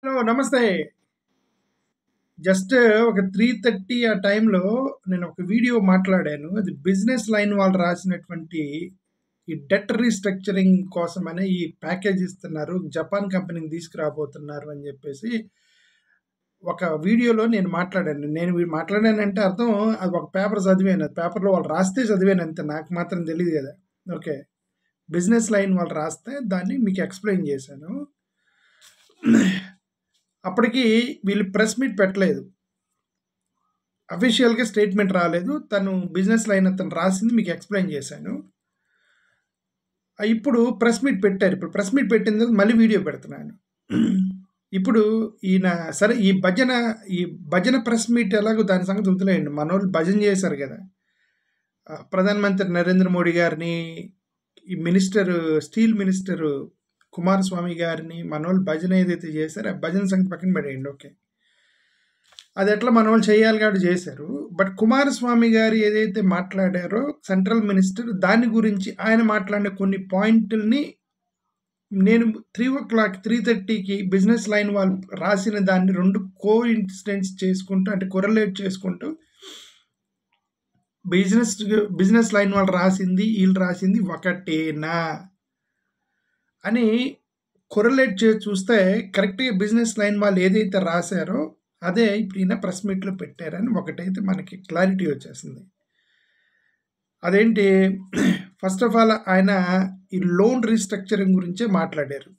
Hello నమస్తే. Just ఒక 3:30 ఆ టైంలో నేను ఒక వీడియో మాట్లాడాను. అది బిజినెస్ లైన్ వాళ్ళు రాసినటువంటి ఈ డెట్ రీస్ట్రక్చరింగ్ కోసమని ఈ ప్యాకేజ్ ఇస్తున్నారు. జపాన్ కంపెనీని తీసుకురాబోతున్నారు అని జెప్పేసి ఒక వీడియోలో నేను మాట్లాడాను. మాట్లాడానంటే అర్థం అది ఒక పేపర్ చదివాను. అది పేపర్‌లో వాళ్ళు రాస్తే చదివాను అంతే. నాకు మాత్రం తెలీదు గదా! ఓకే. బిజినెస్ లైన్ వాళ్ళు రాస్తే దాన్ని మీకు ఎక్స్‌ప్లెయిన్ చేశాను. అప్పటికి వీళ్ళు ప్రెస్ మీట్ పెట్టలేదు. అఫీషియల్‌గా స్టేట్మెంట్ రాలేదు. తను బిజినెస్ లైన్ అతను రాసింది మీకు ఎక్స్‌ప్లెయిన్ చేశాను. ఇప్పుడు ప్రెస్ మీట్ పెట్టారు. ఇప్పుడు ప్రెస్ మీట్ పెట్టిన తర్వాత మళ్ళీ వీడియో పెడుతున్నాను. ఇప్పుడు ఈయన సరే ఈ భజన ప్రెస్ మీట్ ఎలాగో దాని సంగతి వదిలేయండి. మనోళ్ళు భజన చేశారు గదా! ప్రధానమంత్రి నరేంద్ర మోడీ గారిని, ఈ స్టీల్ మినిస్టర్ కుమారస్వామి గారిని మనోళ్ళు భజన ఏదైతే చేశారో ఆ భజన సంగతి పక్కన పడేయండి. ఓకే. అది ఎట్లా మనోళ్ళు చేయాలి కాబట్టి చేశారు. బట్ కుమారస్వామి గారు ఏదైతే మాట్లాడారో సెంట్రల్ మినిస్టర్ దాని గురించి ఆయన మాట్లాడిన కొన్ని పాయింట్‌లని నేను 3:30కి బిజినెస్ లైన్ వాళ్ళు రాసిన దాన్ని 2 కోఇన్సిడెన్స్ చేసుకుంటూ అంటే కొరిలేట్ చేసుకుంటూ బిజినెస్ లైన్ వాళ్ళు రాసింది, ఈళ్ళు రాసింది ఒకటేనా అని కొరిలేట్ చేసి చూస్తే కరెక్ట్‌గా బిజినెస్ లైన్ వాళ్ళు ఏదైతే రాసారో అదే ఇప్పుడు ఈయన ప్రెస్ మీట్‌లో పెట్టారని ఒకటైతే మనకి క్లారిటీ వచ్చేసింది. అదేంటి ఫస్ట్ ఆఫ్ ఆల్ ఆయన ఈ లోన్ రీస్ట్రక్చరింగ్ గురించే మాట్లాడారు.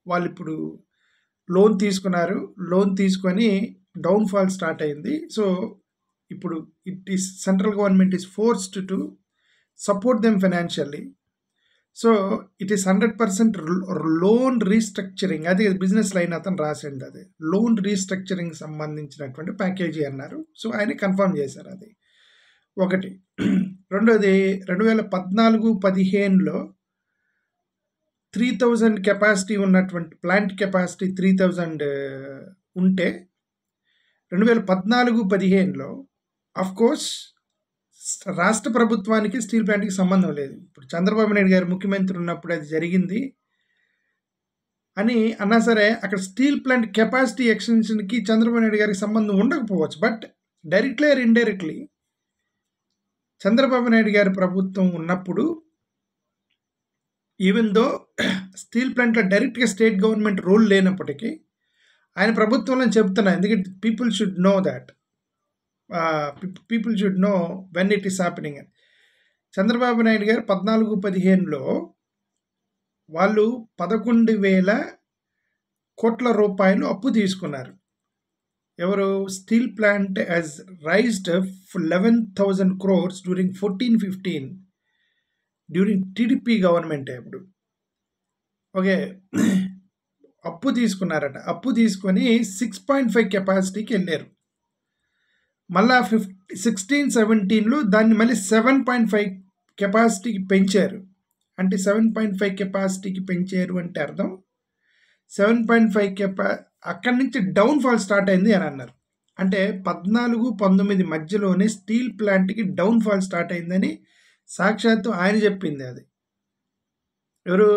వాళ్ళిప్పుడు లోన్ తీసుకున్నారు. లోన్ తీసుకొని డౌన్‌ఫాల్ స్టార్ట్ అయింది. సో, ఇప్పుడు central government is forced to support them financially. So, it is 100% loan restructuring అది బిజినెస్ లైన్ అతను రాసింది అది. లోన్ రీస్ట్రక్చరింగ్ సంబంధించినటువంటి ప్యాకేజీ అన్నారు. సో, ఆయన కన్ఫర్మ్ చేశారు అది. ఒకటి. రెండోది 2014-15లో 3000 కెపాసిటీ ఉన్నటువంటి ప్లాంట్ కెపాసిటీ 3000 ఉంటే 2014-15లో ఆఫ్‌కోర్స్ రాష్ట్ర ప్రభుత్వానికి స్టీల్ ప్లాంట్‌కి సంబంధం లేదు. ఇప్పుడు చంద్రబాబు నాయుడు గారు ముఖ్యమంత్రి ఉన్నప్పుడు అది జరిగింది అని అన్నా సరే అక్కడ స్టీల్ ప్లాంట్ కెపాసిటీ ఎక్స్టెన్షన్‌కి చంద్రబాబు నాయుడు గారికి సంబంధం ఉండకపోవచ్చు. But directly or indirectly Chandrababu Naidu గారి ప్రభుత్వం ఉన్నప్పుడు ఈవెన్ దో స్టీల్ ప్లాంట్‌లో డైరెక్ట్‌గా స్టేట్ గవర్నమెంట్ రోల్ లేనప్పటికీ ఆయన ప్రభుత్వంలో చెప్తున్నా. ఎందుకంటే people should know that. People should know when it is happening అని. చంద్రబాబు నాయుడు గారు 14-15లో వాళ్ళు 11,000 కోట్ల రూపాయలు అప్పు తీసుకున్నారు. ఎవరు? Steel plant has raised 11,000 crores during 14-15 during TDP government అప్పుడు. ఓకే. అప్పు తీసుకున్నారట. అప్పు తీసుకొని 6.5 కెపాసిటీకి వెళ్ళారు. మళ్ళా 16-17లో దాన్ని మళ్ళీ 7.5 కెపాసిటీకి పెంచారు. అంటే 7.5 కెపాసిటీకి పెంచారు అంటే అర్థం 7.5 అక్కడి నుంచి డౌన్‌ఫాల్ స్టార్ట్ అయింది అని అన్నారు. అంటే 14-19 మధ్యలోనే స్టీల్ ప్లాంట్‌కి డౌన్‌ఫాల్ స్టార్ట్ అయిందని సాక్షాత్తు ఆయన చెప్పింది అది. ఎవరు?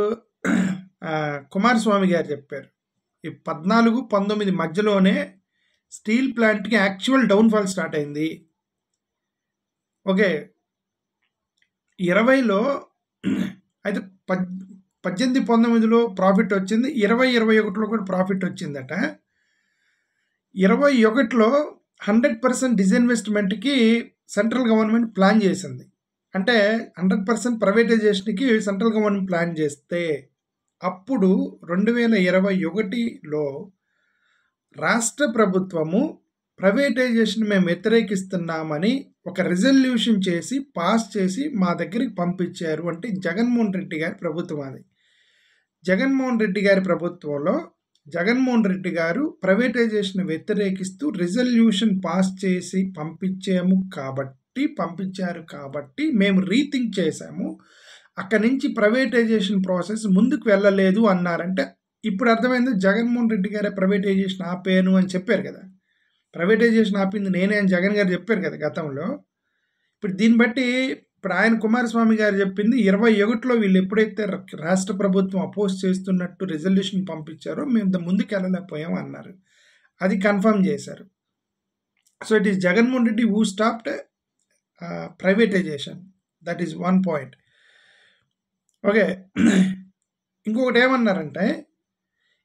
కుమారస్వామి గారు చెప్పారు. ఈ 14-19 మధ్యలోనే స్టీల్ ప్లాంట్‌కి యాక్చువల్ డౌన్‌ఫాల్ స్టార్ట్ అయింది. ఓకే. 20లో అయితే 18-19లో ప్రాఫిట్ వచ్చింది. 20-21లో కూడా ప్రాఫిట్ వచ్చిందట. 21లో 100% డిస్ఇన్వెస్ట్‌మెంట్‌కి సెంట్రల్ గవర్నమెంట్ ప్లాన్ చేసింది. అంటే 100% ప్రైవేటైజేషన్‌కి సెంట్రల్ గవర్నమెంట్ ప్లాన్ చేస్తే అప్పుడు 2021లో రాష్ట్ర ప్రభుత్వము ప్రైవేటైజేషన్ మేము వ్యతిరేకిస్తున్నామని ఒక రిజల్యూషన్ చేసి పాస్ చేసి మా దగ్గరికి పంపించారు. అంటే జగన్మోహన్ రెడ్డి గారి ప్రభుత్వం అది. జగన్మోహన్ రెడ్డి గారి ప్రభుత్వంలో జగన్మోహన్ రెడ్డి గారు ప్రైవేటైజేషన్ వ్యతిరేకిస్తూ రిజల్యూషన్ పాస్ చేసి పంపించారు కాబట్టి మేము రీథింక్ చేశాము. అక్కడి నుంచి ప్రైవేటైజేషన్ ప్రాసెస్ ముందుకు వెళ్ళలేదు అన్నారంటే ఇప్పుడు అర్థమైంది జగన్మోహన్ రెడ్డి గారే ప్రైవేటైజేషన్ ఆపాను అని చెప్పారు కదా. ప్రైవేటైజేషన్ ఆపింది నేనే అని జగన్ గారు చెప్పారు కదా గతంలో. ఇప్పుడు దీన్ని బట్టి ఇప్పుడు ఆయన కుమారస్వామి గారు చెప్పింది 21లో వీళ్ళు ఎప్పుడైతే రాష్ట్ర ప్రభుత్వం అపోజ్ చేస్తున్నట్టు రిజల్యూషన్ పంపించారో మేము ముందుకు వెళ్ళలేకపోయాం అన్నారు. అది కన్ఫర్మ్ చేశారు. So it is Jaganmohan Reddy who stopped privatisation. That is one point. Okay, ఇంకొకటి ఏమన్నారంటే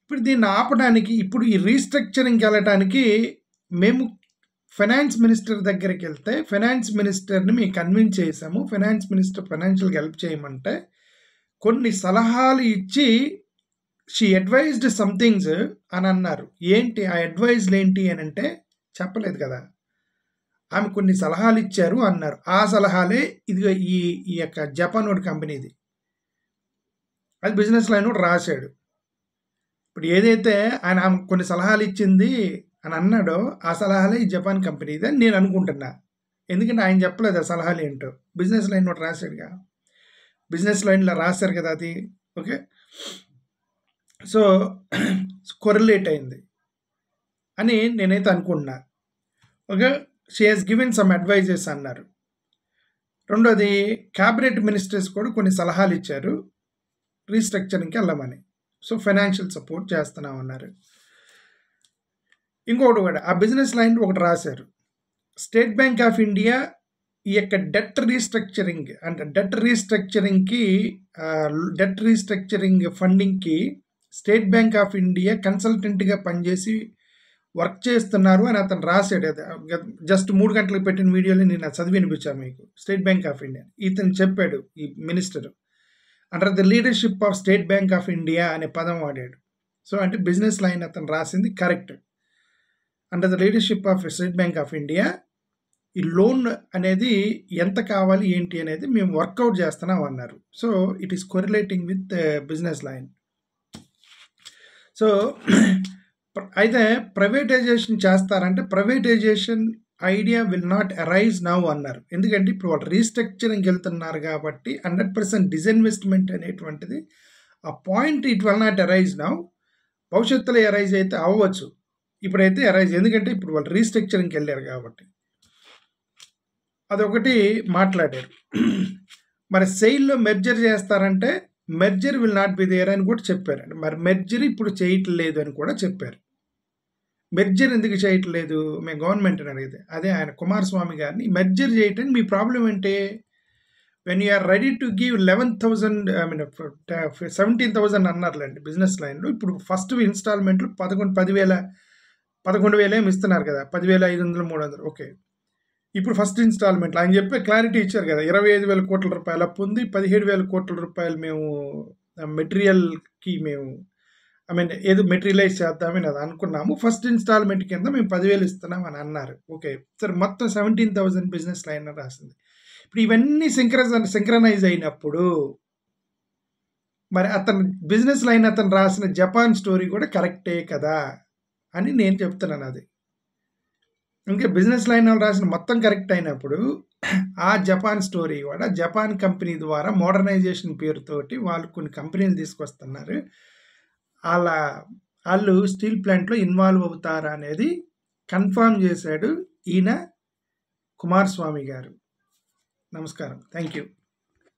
ఇప్పుడు దీన్ని ఆపడానికి, ఇప్పుడు ఈ రీస్ట్రక్చరింగ్కి వెళ్ళటానికి మేము ఫైనాన్స్ మినిస్టర్ దగ్గరికి వెళ్తే ఫైనాన్స్ మినిస్టర్ని మేము కన్విన్స్ చేసాము. ఫైనాన్స్ మినిస్టర్ ఫైనాన్షియల్గా హెల్ప్ చేయమంటే కొన్ని సలహాలు ఇచ్చి షీ అడ్వైజ్డ్ సంథింగ్స్ అని అన్నారు. ఏంటి ఆ అడ్వైజ్లు ఏంటి అని అంటే చెప్పలేదు కదా. ఆమె కొన్ని సలహాలు ఇచ్చారు అన్నారు. ఆ సలహాలే ఇదిగో ఈ యొక్క జపాన్ వాడి కంపెనీది. అది బిజినెస్ లైన్ కూడా రాశాడు. ఇప్పుడు ఏదైతే ఆయన ఆమె కొన్ని సలహాలు ఇచ్చింది అని అన్నాడో ఆ సలహాలే ఈ జపాన్ కంపెనీది అని నేను అనుకుంటున్నా. ఎందుకంటే ఆయన చెప్పలేదు ఆ సలహాలు ఏంటో. బిజినెస్ లైన్ ఒకటి రాశాడుగా, బిజినెస్ లైన్లో రాశారు కదా అది. ఓకే, సో కొరిలేట్ అయింది అని నేనైతే అనుకుంటున్నా. Okay, she has given some advises అన్నారు. రెండోది క్యాబినెట్ మినిస్టర్స్ కూడా కొన్ని సలహాలు ఇచ్చారు రీస్ట్రక్చరింగ్కి వెళ్ళమని. సో ఫైనాన్షియల్ సపోర్ట్ చేస్తున్నామన్నారు. ఇంకొకటి కూడా ఆ బిజినెస్ లైన్ ఒకటి రాశారు. స్టేట్ బ్యాంక్ ఆఫ్ ఇండియా ఈ యొక్క డెట్ రీస్ట్రక్చరింగ్ అంటే డెట్ రీస్ట్రక్చరింగ్ ఫండింగ్కి స్టేట్ బ్యాంక్ ఆఫ్ ఇండియా కన్సల్టెంట్గా పనిచేసి వర్క్ చేస్తున్నారు అని అతను రాశాడు. జస్ట్ 3 గంటలకు పెట్టిన వీడియోని నేను చదివి వినిపించాను మీకు. స్టేట్ బ్యాంక్ ఆఫ్ ఇండియా ఇతను చెప్పాడు, ఈ minister under the leadership of State Bank of India అనే పదం వాడాడు. సో అంటే బిజినెస్ లైన్ అతను రాసింది correct. Under the leadership of State Bank of India ఈ లోన్ అనేది ఎంత కావాలి ఏంటి అనేది మేము వర్కౌట్ చేస్తున్నాం అన్నారు. So it is correlating with business line. So అయితే ప్రైవేటైజేషన్ చేస్తారంటే privatisation idea will not arise now అన్నారు. ఎందుకంటే ఇప్పుడు వాళ్ళు రీస్ట్రక్చరింగ్ వెళ్తున్నారు కాబట్టి 100% డిస్ఇన్వెస్ట్మెంట్ అనేటువంటిది ఆ point it will not arise now. భవిష్యత్తులో అరైజ్ అయితే అవ్వచ్చు, ఇప్పుడైతే అరైజ్, ఎందుకంటే ఇప్పుడు వాళ్ళు రీస్ట్రక్చరింగ్కి వెళ్ళారు కాబట్టి. అదొకటి మాట్లాడారు. మరి సెయిల్లో మెర్జర్ చేస్తారంటే merger will not be there అని కూడా చెప్పారండి. మరి మెర్జర్ ఇప్పుడు చేయట్లేదు అని కూడా చెప్పారు. మెర్జర్ ఎందుకు చేయట్లేదు మేము గవర్నమెంట్ని అడిగితే అదే ఆయన కుమారస్వామి గారిని మెర్జర్ చేయటానికి మీ ప్రాబ్లం ఏంటి? When you are ready to give 11,000 17,000 అన్నారులేండి బిజినెస్ లైన్లో. ఇప్పుడు ఫస్ట్ ఇన్స్టాల్మెంట్లు 11,000 ఏమి ఇస్తున్నారు కదా, 10,500 300. ఓకే, ఇప్పుడు ఫస్ట్ ఇన్స్టాల్మెంట్లు ఆయన చెప్పే క్లారిటీ ఇచ్చారు కదా, 25,000 కోట్ల రూపాయలు అప్పు ఉంది, 17,000 కోట్ల రూపాయలు మేము మెటీరియల్కి మేము ఏదో మెటీరియలైజ్ చేద్దామని అది అనుకున్నాము. ఫస్ట్ ఇన్స్టాల్మెంట్ కింద మేము 10,000 ఇస్తున్నాం అని అన్నారు. ఓకే, సరే మొత్తం 17,000 బిజినెస్ లైన్ రాసింది. ఇప్పుడు ఇవన్నీ సింక్రనైజ్ అయినప్పుడు మరి అతను బిజినెస్ లైన్ అతను రాసిన జపాన్ స్టోరీ కూడా కరెక్టే కదా అని నేను చెప్తున్నాను. అది ఇంకా బిజినెస్ లైన్ వాళ్ళు రాసిన మొత్తం కరెక్ట్ అయినప్పుడు ఆ జపాన్ స్టోరీ కూడా జపాన్ కంపెనీ ద్వారా మోడర్నైజేషన్ పేరుతోటి వాళ్ళు కొన్ని కంపెనీలు తీసుకొస్తున్నారు. వాళ్ళు స్టీల్ ప్లాంట్లో ఇన్వాల్వ్ అవుతారా అనేది కన్ఫర్మ్ చేశాడు ఈయన కుమారస్వామి గారు. నమస్కారం, థ్యాంక్ యూ.